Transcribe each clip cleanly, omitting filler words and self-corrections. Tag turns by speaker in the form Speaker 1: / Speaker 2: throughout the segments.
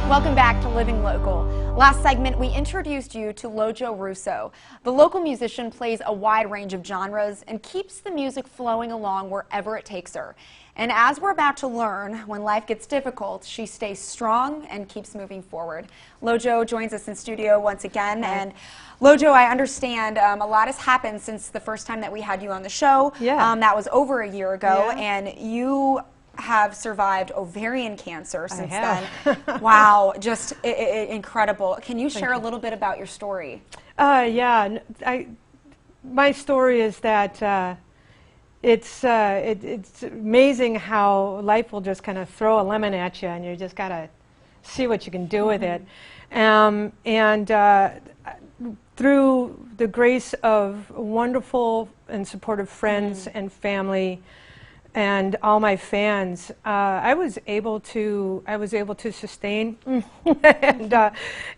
Speaker 1: Welcome back to Living Local. Last segment, we introduced you to Lojo Russo. The local musician plays a wide range of genres and keeps the music flowing along wherever it takes her. And as we're about to learn, when life gets difficult, she stays strong and keeps moving forward. Lojo joins us in studio once again. And Lojo, I understand a lot has happened since the first time that we had you on the show.
Speaker 2: Yeah.
Speaker 1: That was over a year ago,
Speaker 2: Yeah.
Speaker 1: and you have survived ovarian cancer since
Speaker 2: I
Speaker 1: then. Wow, just incredible. Can you share a little bit about your story?
Speaker 2: Yeah, my story is that it's amazing how life will just kind of throw a lemon at you, and you just got to see what you can do with it. Through the grace of wonderful and supportive friends and family, and all my fans, I was able to sustain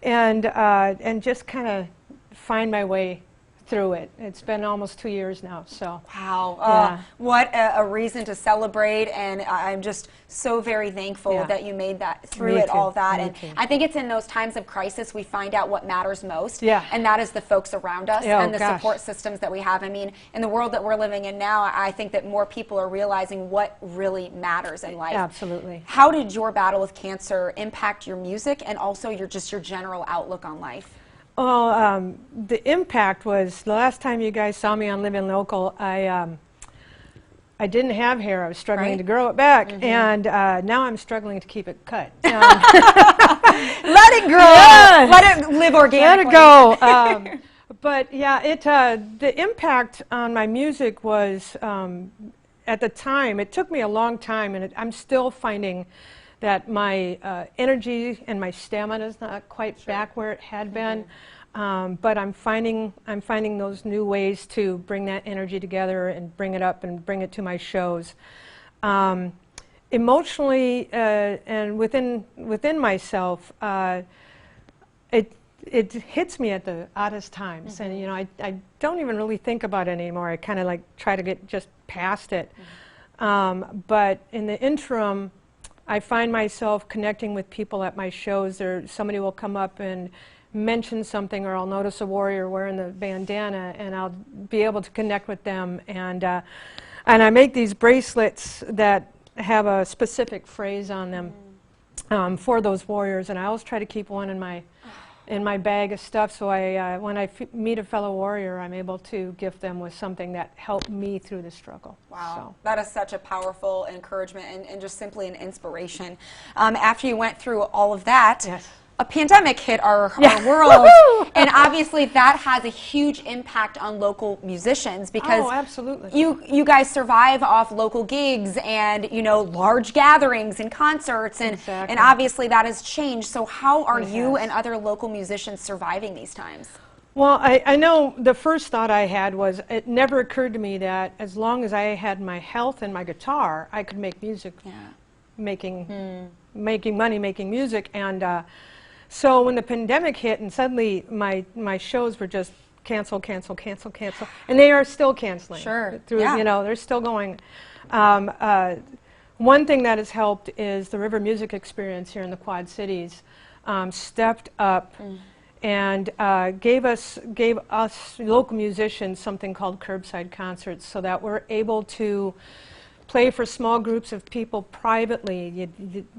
Speaker 2: and just kind of find my way through it. It's been almost 2 years now, so.
Speaker 1: Wow,
Speaker 2: Yeah.
Speaker 1: what a reason to celebrate, and I'm just so very thankful that you made that through
Speaker 2: Me
Speaker 1: it,
Speaker 2: too.
Speaker 1: all that.
Speaker 2: Me
Speaker 1: And
Speaker 2: too.
Speaker 1: I think it's in those times of crisis we find out what matters most,
Speaker 2: Yeah.
Speaker 1: and that is the folks around us
Speaker 2: Oh,
Speaker 1: and the
Speaker 2: gosh.
Speaker 1: support systems that we have. I mean, in the world that we're living in now, I think that more people are realizing what really matters in life.
Speaker 2: Absolutely.
Speaker 1: How did your battle with cancer impact your music and also your general outlook on life?
Speaker 2: Well, the impact was the last time you guys saw me on Living Local. I didn't have hair. I was struggling to grow it back, and now I'm struggling to keep it cut.
Speaker 1: Let it grow.
Speaker 2: Yes.
Speaker 1: Let it live organically.
Speaker 2: Let it go. But yeah, the impact on my music was at the time. It took me a long time, and I'm still finding that my energy and my stamina is not quite back where it had been. But I'm finding those new ways to bring that energy together and bring it up and bring it to my shows. Emotionally and within myself, it hits me at the oddest times, and you know, I don't even really think about it anymore. I kind of like try to get just past it. But in the interim, I find myself connecting with people at my shows. Somebody will come up and mention something, or I'll notice a warrior wearing the bandana, and I'll be able to connect with them. And I make these bracelets that have a specific phrase on them for those warriors, and I always try to keep one in my bag of stuff, so when I meet a fellow warrior, I'm able to gift them with something that helped me through the struggle.
Speaker 1: Wow,
Speaker 2: So.
Speaker 1: that is such a powerful encouragement and just simply an inspiration. After you went through all of that,
Speaker 2: Yes.
Speaker 1: a pandemic hit our world, and obviously that has a huge impact on local musicians because
Speaker 2: absolutely.
Speaker 1: you guys survive off local gigs and large gatherings and concerts, and
Speaker 2: Exactly.
Speaker 1: and obviously that has changed. So how are
Speaker 2: It
Speaker 1: you
Speaker 2: has.
Speaker 1: and other local musicians surviving these times?
Speaker 2: Well, I know the first thought I had was, it never occurred to me that as long as I had my health and my guitar, I could make music, making money, making music. And so when the pandemic hit and suddenly my shows were just cancel, and they are still canceling.
Speaker 1: Sure.
Speaker 2: They're still going. One thing that has helped is the River Music Experience here in the Quad Cities stepped up and gave us local musicians something called curbside concerts, so that we're able to play for small groups of people privately.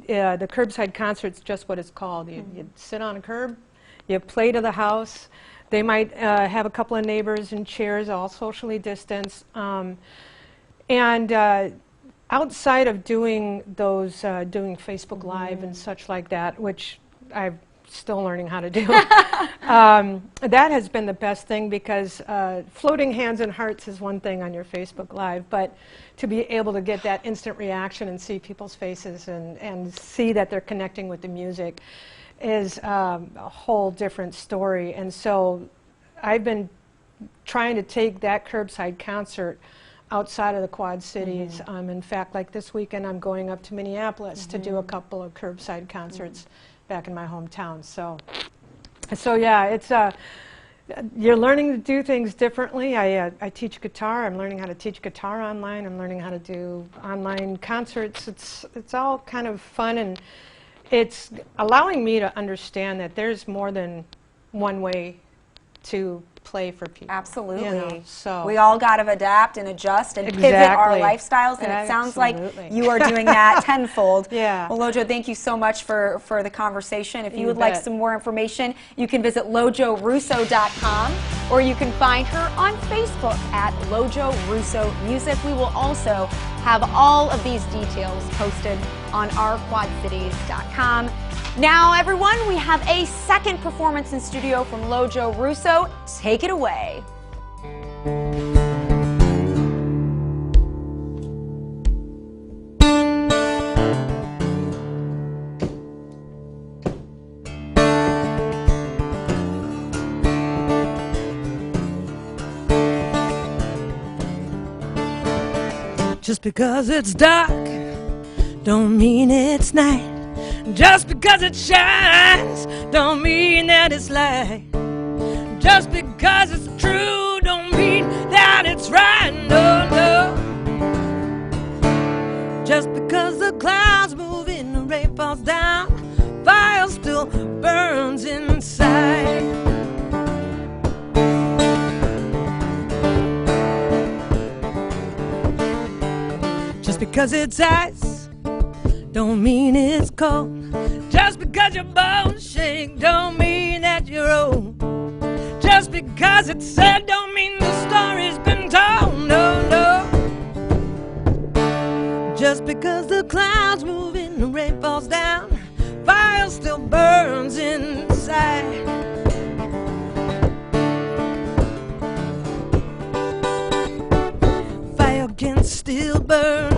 Speaker 2: The curbside concert's just what it's called. You sit on a curb, you play to the house. They might have a couple of neighbors in chairs, all socially distanced. Outside of doing those, doing Facebook Live and such like that, which I'm still learning how to do, that has been the best thing, because floating hands and hearts is one thing on your Facebook Live, but to be able to get that instant reaction and see people's faces and see that they're connecting with the music is a whole different story. And so I've been trying to take that curbside concert outside of the Quad Cities. In fact, like this weekend, I'm going up to Minneapolis to do a couple of curbside concerts back in my hometown. So yeah, it's you're learning to do things differently. I teach guitar. I'm learning how to teach guitar online. I'm learning how to do online concerts. It's all kind of fun, it's allowing me to understand that there's more than one way to play for people.
Speaker 1: Absolutely.
Speaker 2: You know, so
Speaker 1: we all got to adapt and adjust and pivot our lifestyles, and it sounds like you are doing that tenfold.
Speaker 2: Yeah.
Speaker 1: Well, Lojo, thank you so much for the conversation. If you would
Speaker 2: bet.
Speaker 1: like some more information, you can visit lojorusso.com, or you can find her on Facebook at Lojo Russo Music. We will also have all of these details posted on ourquadcities.com. Now, everyone, we have a second performance in studio from Lojo Russo. Take it away.
Speaker 3: Just because it's dark don't mean it's night. Just because it shines don't mean that it's light. Just because it's true don't mean that it's right. No, no. Just because the clouds move and the rain falls down, fire still burns inside. Just because it's ice don't mean it's cold. Just because your bones shake don't mean that you're old. Just because it's said don't mean the story's been told. No, no. Just because the clouds move and the rain falls down, fire still burns inside. Fire can still burn